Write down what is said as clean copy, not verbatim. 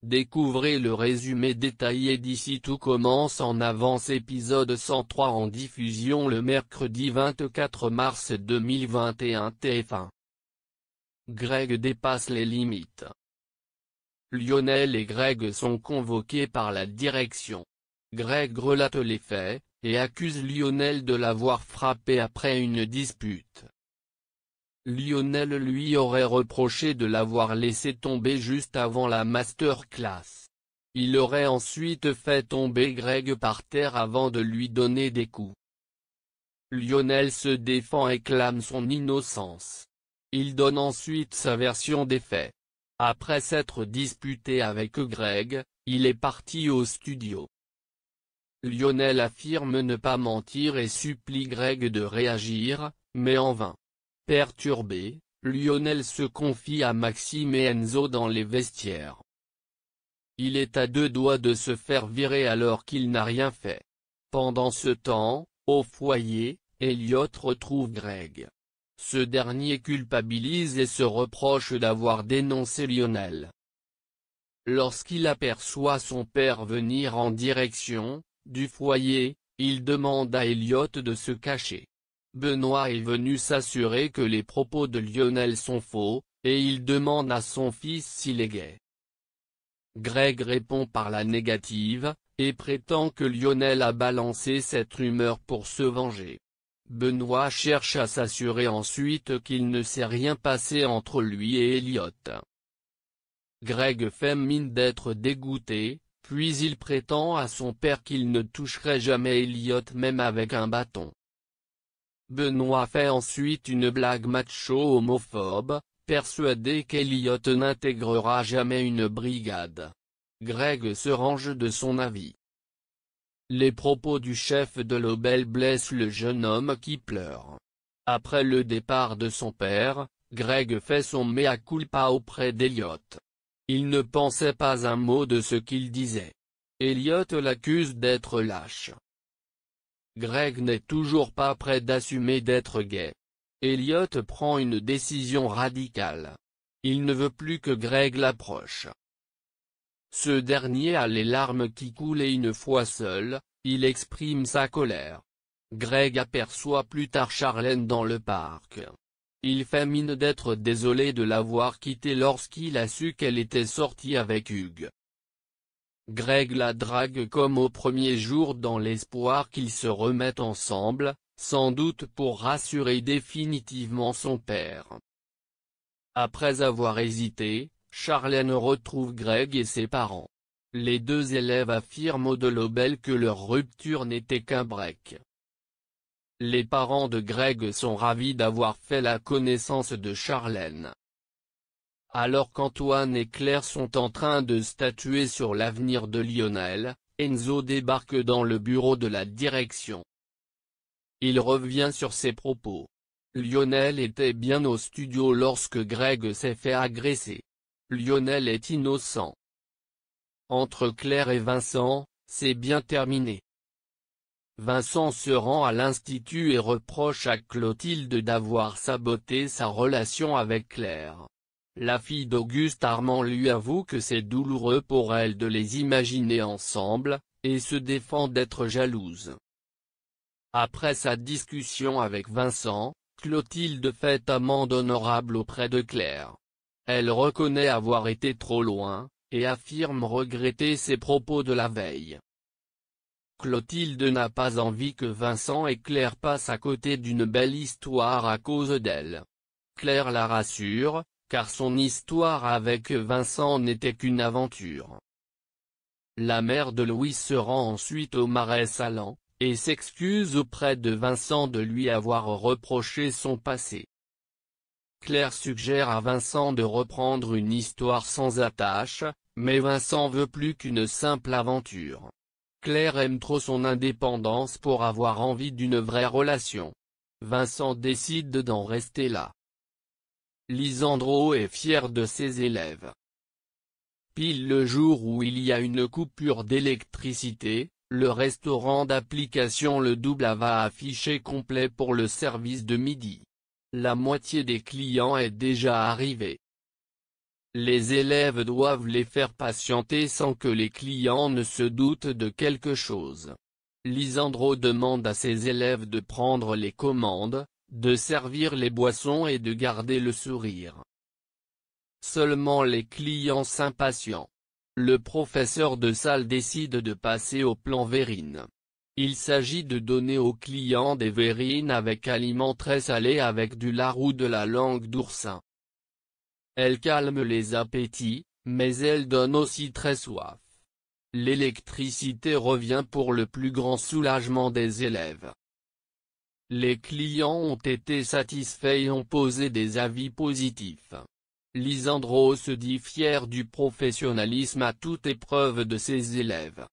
Découvrez le résumé détaillé d'ici. Tout commence en avance, épisode 103 en diffusion le mercredi 24 mars 2021 TF1. Greg dépasse les limites. Lionel et Greg sont convoqués par la direction. Greg relate les faits, et accuse Lionel de l'avoir frappé après une dispute. Lionel lui aurait reproché de l'avoir laissé tomber juste avant la masterclass. Il aurait ensuite fait tomber Greg par terre avant de lui donner des coups. Lionel se défend et clame son innocence. Il donne ensuite sa version des faits. Après s'être disputé avec Greg, il est parti au studio. Lionel affirme ne pas mentir et supplie Greg de réagir, mais en vain. Perturbé, Lionel se confie à Maxime et Enzo dans les vestiaires. Il est à deux doigts de se faire virer alors qu'il n'a rien fait. Pendant ce temps, au foyer, Elliot retrouve Greg. Ce dernier culpabilise et se reproche d'avoir dénoncé Lionel. Lorsqu'il aperçoit son père venir en direction du foyer, il demande à Elliot de se cacher. Benoît est venu s'assurer que les propos de Lionel sont faux, et il demande à son fils s'il est gay. Greg répond par la négative, et prétend que Lionel a balancé cette rumeur pour se venger. Benoît cherche à s'assurer ensuite qu'il ne s'est rien passé entre lui et Elliot. Greg fait mine d'être dégoûté, puis il prétend à son père qu'il ne toucherait jamais Elliot même avec un bâton. Benoît fait ensuite une blague macho homophobe, persuadé qu'Elliot n'intégrera jamais une brigade. Greg se range de son avis. Les propos du chef de l'Obel blessent le jeune homme qui pleure. Après le départ de son père, Greg fait son mea culpa auprès d'Elliot. Il ne pensait pas un mot de ce qu'il disait. Elliot l'accuse d'être lâche. Greg n'est toujours pas prêt d'assumer d'être gay. Elliot prend une décision radicale. Il ne veut plus que Greg l'approche. Ce dernier a les larmes qui coulent et une fois seul, il exprime sa colère. Greg aperçoit plus tard Charlène dans le parc. Il fait mine d'être désolé de l'avoir quittée lorsqu'il a su qu'elle était sortie avec Hugues. Greg la drague comme au premier jour dans l'espoir qu'ils se remettent ensemble, sans doute pour rassurer définitivement son père. Après avoir hésité, Charlène retrouve Greg et ses parents. Les deux élèves affirment de l'Obel que leur rupture n'était qu'un break. Les parents de Greg sont ravis d'avoir fait la connaissance de Charlène. Alors qu'Antoine et Claire sont en train de statuer sur l'avenir de Lionel, Enzo débarque dans le bureau de la direction. Il revient sur ses propos. Lionel était bien au studio lorsque Greg s'est fait agresser. Lionel est innocent. Entre Claire et Vincent, c'est bien terminé. Vincent se rend à l'institut et reproche à Clotilde d'avoir saboté sa relation avec Claire. La fille d'Auguste Armand lui avoue que c'est douloureux pour elle de les imaginer ensemble, et se défend d'être jalouse. Après sa discussion avec Vincent, Clotilde fait amende honorable auprès de Claire. Elle reconnaît avoir été trop loin, et affirme regretter ses propos de la veille. Clotilde n'a pas envie que Vincent et Claire passent à côté d'une belle histoire à cause d'elle. Claire la rassure, car son histoire avec Vincent n'était qu'une aventure. La mère de Louis se rend ensuite au Marais Salants, et s'excuse auprès de Vincent de lui avoir reproché son passé. Claire suggère à Vincent de reprendre une histoire sans attache, mais Vincent veut plus qu'une simple aventure. Claire aime trop son indépendance pour avoir envie d'une vraie relation. Vincent décide d'en rester là. Lisandro est fier de ses élèves. Pile le jour où il y a une coupure d'électricité, le restaurant d'application Le Double va afficher complet pour le service de midi. La moitié des clients est déjà arrivée. Les élèves doivent les faire patienter sans que les clients ne se doutent de quelque chose. Lisandro demande à ses élèves de prendre les commandes, de servir les boissons et de garder le sourire. Seulement les clients s'impatientent. Le professeur de salle décide de passer au plan verrine. Il s'agit de donner aux clients des verrines avec aliments très salés avec du lard ou de la langue d'oursin. Elle calme les appétits, mais elle donne aussi très soif. L'électricité revient pour le plus grand soulagement des élèves. Les clients ont été satisfaits et ont posé des avis positifs. Lisandro se dit fier du professionnalisme à toute épreuve de ses élèves.